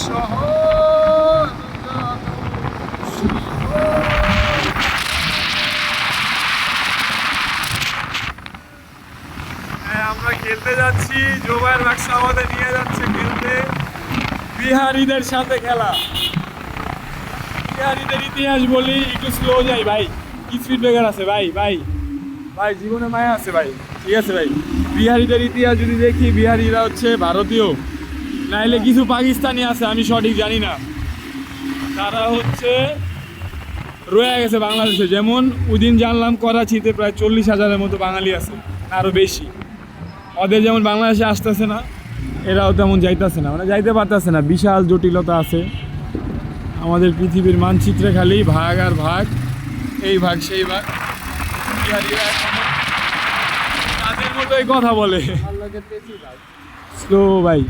শহর। হ্যাঁ, আমরা খেলতে যাচ্ছি, জোবাইর বাক্স আমাদের নিয়ে যাচ্ছে খেলতে বিহারীদের সাথে খেলা। বিহারীদের ইতিহাস বলি, একটু স্লো যাই ভাই, কি স্পিড ব্রেকার আছে ভাই, ভাই ভাই জীবনে মায়া আছে ভাই, ঠিক আছে ভাই। বিহারীদের ইতিহাস যদি দেখি, বিহারীরা হচ্ছে ভারতীয়, নাইলে কিছু পাকিস্তানি আছে, আমি সঠিক জানি না। তারা হচ্ছে রয়ে গেছে বাংলাদেশে, যেমন ওইদিন জানলাম করাচিতে প্রায় 40,000-এর মতো বাঙালি আছে, আরও বেশি। ওদের যেমন বাংলাদেশে আসতেছে না, এরাও তেমন যাইতেছে না, মানে যাইতে পারতেছে না, বিশাল জটিলতা আছে আমাদের পৃথিবীর মানচিত্রে, খালি ভাগ আর ভাগ, এই ভাগ সেই ভাগ। বিহারিরা তাদের মতোই কথা বলে, স্লো ভাই।